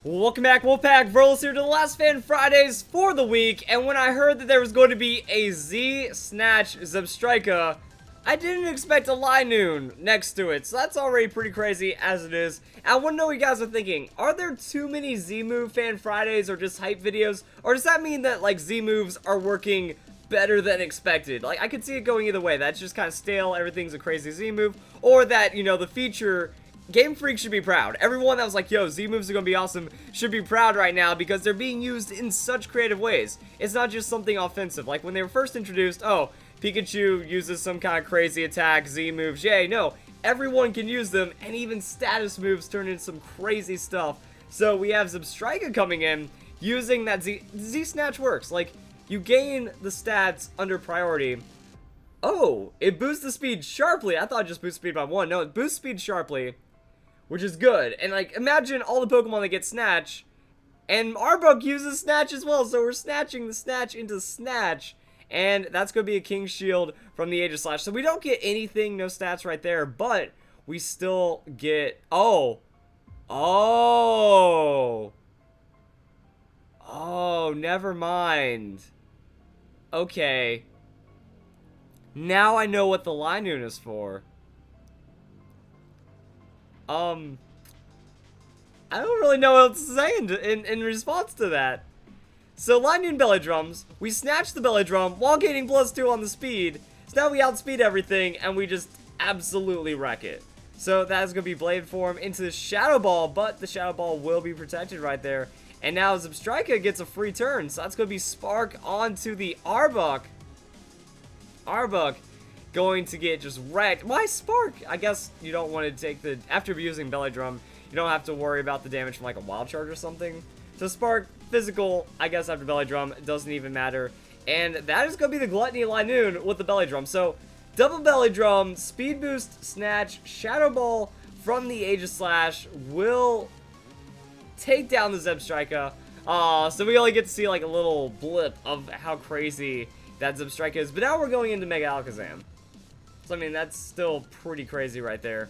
Welcome back, Wolfpack. Verlis here to the last Fan Fridays for the week, and when I heard that there was going to be a Z-Snatch Zebstrika, I didn't expect a Linoon next to it, so that's already pretty crazy as it is. I want to know what you guys are thinking. Are there too many Z-Move Fan Fridays or just hype videos, or does that mean that, like, Z-Moves are working better than expected? Like, I could see it going either way. That's just kind of stale, everything's a crazy Z-Move, or that, you know, the feature... Game Freak should be proud. Everyone that was like, yo, Z-moves are gonna be awesome should be proud right now because they're being used in such creative ways. It's not just something offensive. Like when they were first introduced, oh, Pikachu uses some kind of crazy attack, Z-moves, yay. No, everyone can use them, and even status moves turn into some crazy stuff. So we have Zebstrika coming in, using that Z-Snatch works. Like, you gain the stats under priority. Oh, it boosts the speed sharply. I thought it just boosts speed by 1. No, it boosts speed sharply, which is good. And, like, imagine all the Pokemon that get Snatch, and Arbok uses Snatch as well, so we're snatching the Snatch into Snatch, and that's going to be a King Shield from the Age of Slash. So we don't get anything, no stats right there, but we still get... Oh, never mind. Okay. Now I know what the Linoon is for. I don't really know what else to say in response to that. So, Linoon Belly Drums, we snatch the Belly Drum while gaining +2 on the speed. So now we outspeed everything, and we just absolutely wreck it. So that's going to be Blade Form into the Shadow Ball, but the Shadow Ball will be protected right there. And now Zebstrika gets a free turn, so that's going to be Spark onto the Arbok. Arbok going to get just wrecked. Why Spark? I guess you don't want to take the... After using Belly Drum, you don't have to worry about the damage from like a Wild Charge or something. So Spark, physical, I guess after Belly Drum, it doesn't even matter. And that is going to be the Gluttony Linoon with the Belly Drum. So, double Belly Drum, Speed Boost, Snatch, Shadow Ball from the Age of Slash will take down the Zebstrika. So we only get to see like a little blip of how crazy that Zebstrika is. But now we're going into Mega Alakazam. So, I mean, that's still pretty crazy right there.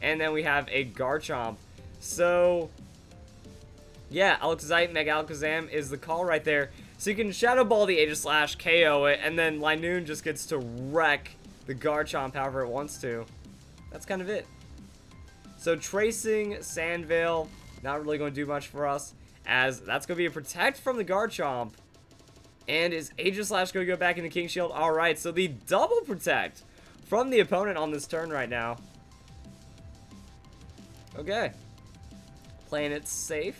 And then we have a Garchomp. So, yeah, Alakazam, Mega Alakazam is the call right there. So you can Shadow Ball the Age of Slash, KO it, and then Linoon just gets to wreck the Garchomp however it wants to. That's kind of it. So Tracing, Sandveil, not really going to do much for us, as that's going to be a Protect from the Garchomp. And is Age of Slash going to go back into King Shield? Alright, so the double Protect from the opponent on this turn right now. Okay. Playing it safe.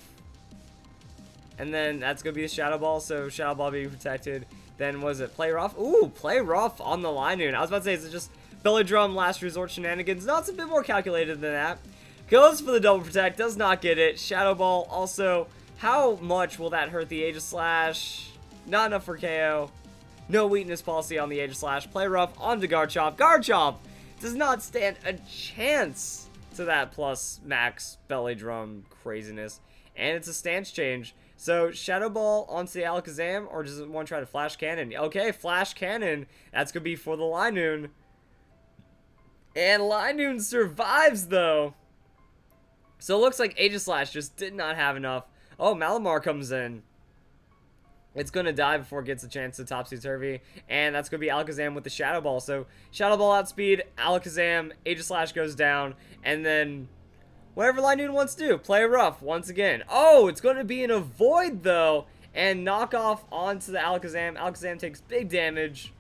And then that's going to be the Shadow Ball, so Shadow Ball being protected. Then was it Play Rough? Ooh, Play Rough on the Linoon. I was about to say, is it just Belly Drum, Last Resort shenanigans? No, it's a bit more calculated than that. Goes for the double protect, does not get it. Shadow Ball also, how much will that hurt the Age of Slash? Not enough for KO. No weakness policy on the Age of Slash. Play Rough onto Garchomp. Garchomp does not stand a chance to that plus max Belly Drum craziness. And it's a stance change. So, Shadow Ball onto the Alakazam, or does it want to try to Flash Cannon? Okay, Flash Cannon. That's going to be for the Linoon. And Linoon survives, though. So, it looks like Age of Slash just did not have enough. Oh, Malamar comes in. It's going to die before it gets a chance to Topsy-Turvy. And that's going to be Alakazam with the Shadow Ball. So, Shadow Ball outspeed, Alakazam, Age of Slash goes down, and then whatever Linoon wants to do. Play rough once again. Oh, it's going to be an Avoid, though, and knock off onto the Alakazam. Alakazam takes big damage,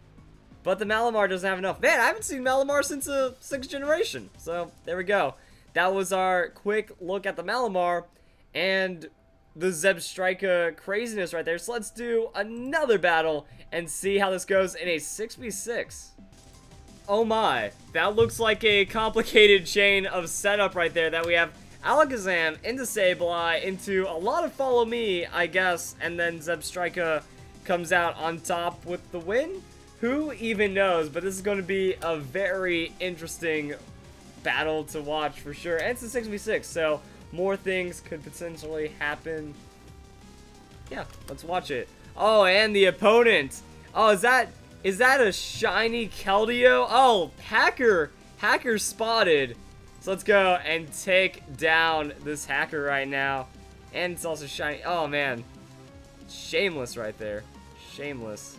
but the Malamar doesn't have enough. Man, I haven't seen Malamar since the 6th generation. So, there we go. That was our quick look at the Malamar, and the Zebstrika craziness right there. So let's do another battle and see how this goes in a 6v6. Oh my, that looks like a complicated chain of setup right there that we have Alakazam into Sableye into a lot of Follow Me, I guess, and then Zebstrika comes out on top with the win? Who even knows, but this is going to be a very interesting battle to watch for sure. And it's a 6v6, so more things could potentially happen. Yeah, let's watch it. Oh, and the opponent. Oh, is that a shiny Keldeo? Oh, Hacker spotted. So let's go and take down this Hacker right now. And it's also shiny. Oh, man. Shameless right there. Shameless.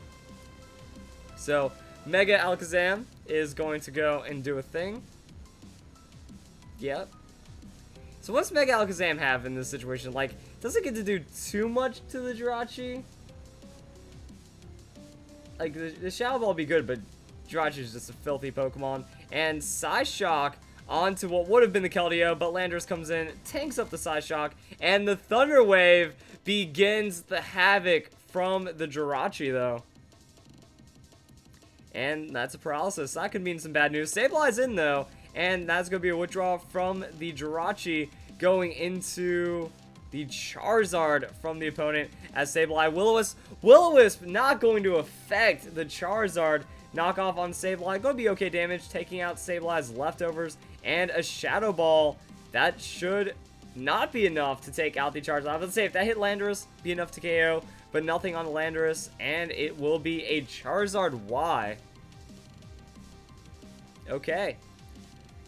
So, Mega Alakazam is going to go and do a thing. Yep. So what's Mega Alakazam have in this situation? Like, does it get to do too much to the Jirachi? Like, the Shadow Ball would be good, but Jirachi is just a filthy Pokemon. And Psyshock onto what would have been the Keldeo, but Landorus comes in, tanks up the Psyshock, and the Thunder Wave begins the havoc from the Jirachi, though. And that's a paralysis. That could mean some bad news. Sableye in, though, and that's going to be a withdrawal from the Jirachi going into the Charizard from the opponent as Sableye. Will-O-Wisp not going to affect the Charizard. Knockoff on Sableye. Going to be okay damage, taking out Sableye's leftovers. And a Shadow Ball. That should not be enough to take out the Charizard. I would say if that hit Landorus, be enough to KO. But nothing on the Landorus. And it will be a Charizard Y. Okay.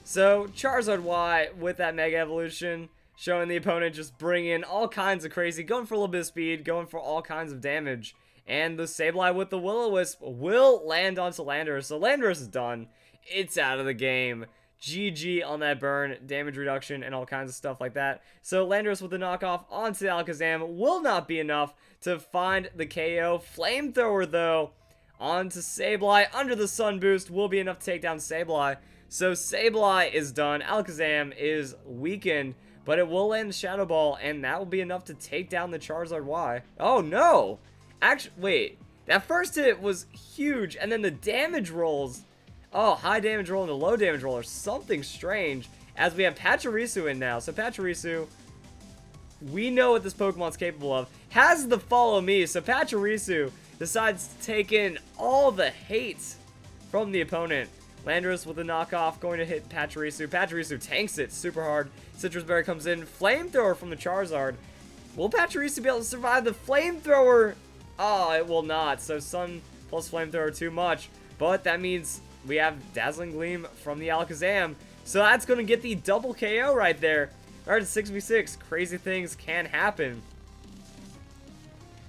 So, Charizard Y with that Mega Evolution, showing the opponent just bring in all kinds of crazy, going for a little bit of speed, going for all kinds of damage. And the Sableye with the Will-O-Wisp will land onto Landorus. So, Landorus is done. It's out of the game. GG on that burn, damage reduction, and all kinds of stuff like that. So, Landorus with the knockoff onto the Alakazam will not be enough to find the KO. Flamethrower, though, onto Sableye under the Sun Boost will be enough to take down Sableye. So Sableye is done. Alakazam is weakened, but it will land the Shadow Ball, and that will be enough to take down the Charizard Y. Oh no! Actually, wait. That first hit was huge, and then the damage rolls. Oh, high damage roll and the low damage roll are something strange. As we have Pachirisu in now. So Pachirisu, we know what this Pokemon's capable of. Has the Follow Me, so Pachirisu decides to take in all the hate from the opponent. Landorus with a knockoff, going to hit Pachirisu. Pachirisu tanks it super hard. Citrus Berry comes in. Flamethrower from the Charizard. Will Pachirisu be able to survive the Flamethrower? Oh, it will not. So Sun plus Flamethrower too much. But that means we have Dazzling Gleam from the Alakazam. So that's going to get the double KO right there. Alright, it's 6v6. Crazy things can happen.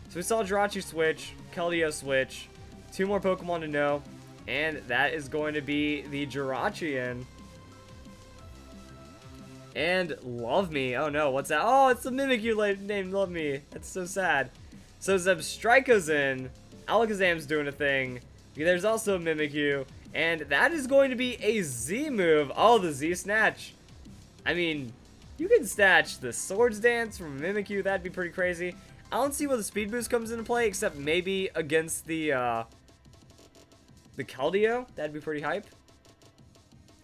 So we saw Jirachi switch, Keldeo switch. Two more Pokemon to know. And that is going to be the Jirachi. And Love Me. Oh no, what's that? Oh, it's the Mimikyu named Love Me. That's so sad. So Zebstrika's in. Alakazam's doing a thing. There's also a Mimikyu. And that is going to be a Z move. Oh, the Z-Snatch. I mean, you can snatch the Swords Dance from a Mimikyu. That'd be pretty crazy. I don't see where the Speed Boost comes into play, except maybe against the Keldeo. That'd be pretty hype.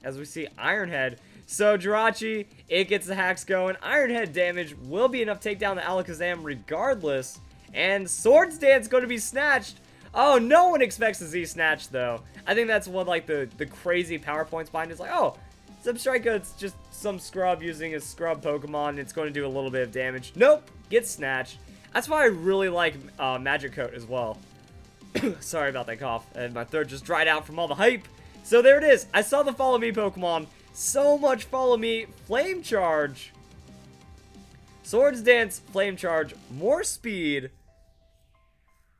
As we see Iron Head. So Jirachi, it gets the hacks going. Iron Head damage will be enough to take down the Alakazam regardless. And Swords Dance going to be snatched. Oh, no one expects a Z-Snatch though. I think that's one like the crazy power points behind it. It's like, oh, Zebstrika, it's just some scrub using a scrub Pokemon. It's going to do a little bit of damage. Nope, gets snatched. That's why I really like Magic Coat as well. Sorry about that cough. And my throat just dried out from all the hype. So there it is. I saw the Follow Me Pokemon. So much Follow Me. Flame Charge. Swords Dance. Flame Charge. More speed.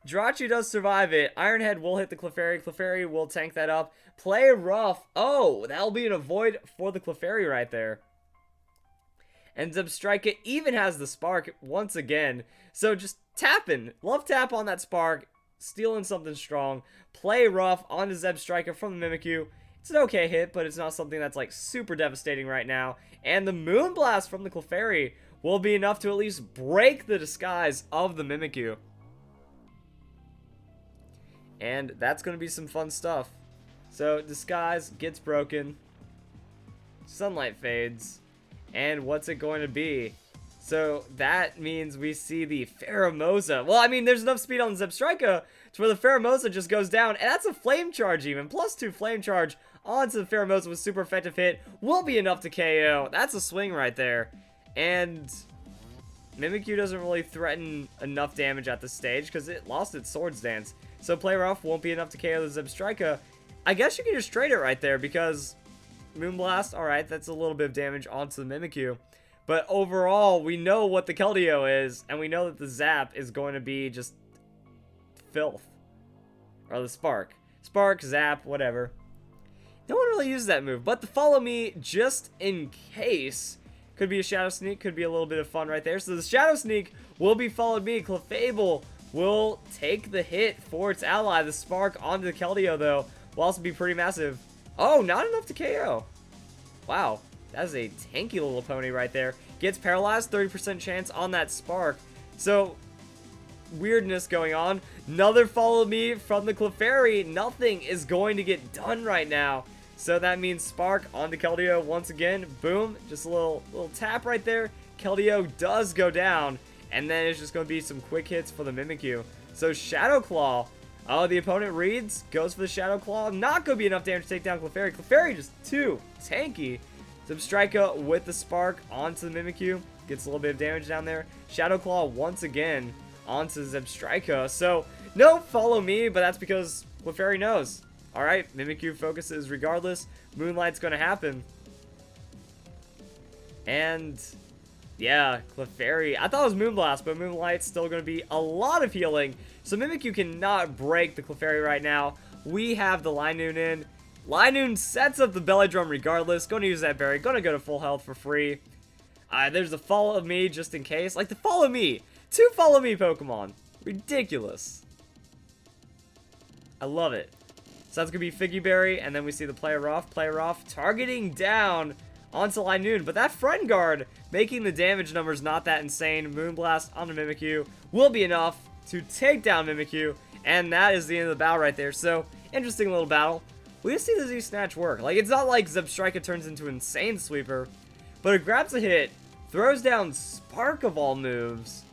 Jirachi does survive it. Iron Head will hit the Clefairy. Clefairy will tank that up. Play rough. Oh, that'll be an avoid for the Clefairy right there. And Zebstrika even has the Spark once again. So just tapping. Love tap on that Spark. Stealing something strong. Play rough onto Zebstrika from the Mimikyu. It's an okay hit, but it's not something that's like super devastating right now. And the Moonblast from the Clefairy will be enough to at least break the disguise of the Mimikyu. And that's going to be some fun stuff. So, disguise gets broken. Sunlight fades. And what's it going to be? So, that means we see the Pheromosa. Well, I mean, there's enough speed on Zebstrika to where the Pheromosa just goes down. And that's a Flame Charge even. +2 Flame Charge onto the Pheromosa with super effective hit. Will be enough to KO. That's a swing right there. And Mimikyu doesn't really threaten enough damage at this stage because it lost its Swords Dance. So Play Rough won't be enough to KO the Zebstrika. I guess you can just trade it right there because Moonblast, alright, that's a little bit of damage onto the Mimikyu. But overall, we know what the Keldeo is, and we know that the Zap is going to be just filth. Or the Spark. Spark, Zap, whatever. No one really uses that move, but the Follow Me, just in case, could be a Shadow Sneak, could be a little bit of fun right there. So the Shadow Sneak will be followed me. Clefable will take the hit for its ally. The Spark onto the Keldeo, though, will also be pretty massive. Oh, not enough to KO. Wow, that is a tanky little pony right there. Gets paralyzed, 30% chance on that Spark. So, weirdness going on. Another Follow Me from the Clefairy. Nothing is going to get done right now. So that means Spark onto Keldeo once again. Boom, just a little tap right there. Keldeo does go down. And then it's just going to be some quick hits for the Mimikyu. So Shadow Claw. Oh, the opponent reads, goes for the Shadow Claw. Not going to be enough damage to take down Clefairy. Clefairy just too tanky. Zebstrika with the Spark onto the Mimikyu. Gets a little bit of damage down there. Shadow Claw once again onto Zebstrika. So, no Follow Me, but that's because Clefairy knows. Alright, Mimikyu focuses regardless. Moonlight's going to happen. And, yeah, Clefairy. I thought it was Moonblast, but Moonlight's still going to be a lot of healing. So Mimikyu cannot break the Clefairy right now. We have the Linoon in. Linoon sets up the Belly Drum regardless. Going to use that berry. Going to go to full health for free. There's the Follow Me just in case. Like the Follow Me. 2 Follow Me Pokemon. Ridiculous. I love it. So that's going to be Figgy Berry. And then we see the Play Rough. Play Rough targeting down onto Linoon. But that Friend Guard making the damage numbers not that insane. Moonblast onto Mimikyu will be enough to take down Mimikyu. And that is the end of the battle right there. So, interesting little battle. We just see the Z-Snatch work. Like, it's not like Zebstrika turns into an insane sweeper, but it grabs a hit, throws down Spark of all moves,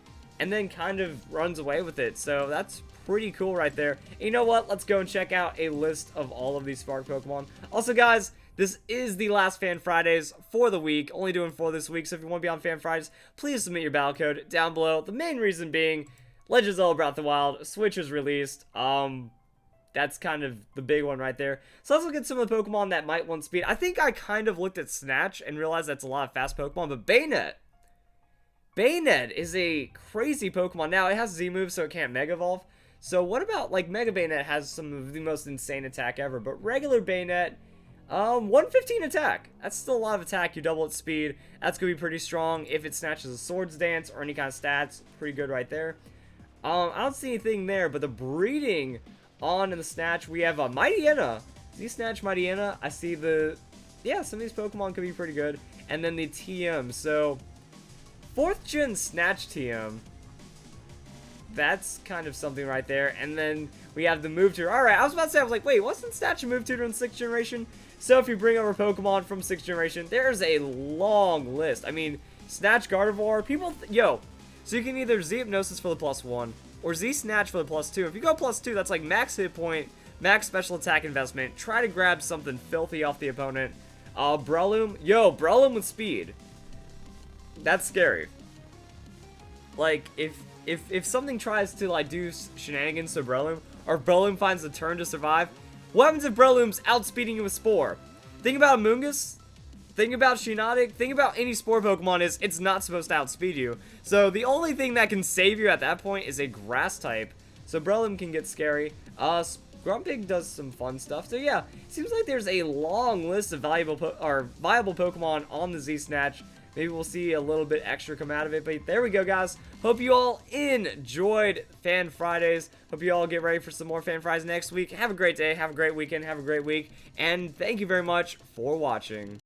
and then kind of runs away with it. So that's pretty cool right there. And you know what? Let's go and check out a list of all of these Spark Pokemon. Also, guys, this is the last Fan Fridays for the week. Only doing 4 this week, so if you want to be on Fan Fridays, please submit your battle code down below. The main reason being, Legend of Zelda Breath of the Wild, Switch is released. That's kind of the big one right there. So let's look at some of the Pokemon that might want speed. I think I kind of looked at Snatch and realized that's a lot of fast Pokemon, but Bayonet. Bayonet is a crazy Pokemon. Now, it has Z moves, so it can't Mega Evolve. So what about, like, Mega Bayonet has some of the most insane attack ever, but regular Bayonet, 115 attack. That's still a lot of attack. You double its speed. That's going to be pretty strong. If it snatches a Swords Dance or any kind of stats, pretty good right there. I don't see anything there, but the breeding on in the Snatch, we have a Mightyena. Z-Snatch Mightyena. I see the, yeah, some of these Pokemon could be pretty good. And then the TM. So, 4th Gen Snatch TM. That's kind of something right there. And then we have the Move Tutor. Alright, I was about to say, I was like, wait, wasn't Snatch a Move Tutor in 6th Generation? So if you bring over Pokemon from 6th Generation, there's a long list. I mean, Snatch Gardevoir, people, yo. So you can either Z-Hypnosis for the +1, or Z-Snatch for the +2. If you go +2, that's like max hit point, max special attack investment. Try to grab something filthy off the opponent. Breloom. Yo, Breloom with speed. That's scary. Like, if something tries to, like, do shenanigans to Breloom, or if Breloom finds the turn to survive, what happens if Breloom's outspeeding you with Spore? Think about Amoonguss. Think about Shiinotic. Think about any Spore Pokemon is, it's not supposed to outspeed you. So the only thing that can save you at that point is a Grass type. So Breloom can get scary. Grumpig does some fun stuff. So yeah, seems like there's a long list of viable Pokemon on the Z-Snatch. Maybe we'll see a little bit extra come out of it. But there we go, guys. Hope you all enjoyed Fan Fridays. Hope you all get ready for some more Fan Fridays next week. Have a great day. Have a great weekend. Have a great week. And thank you very much for watching.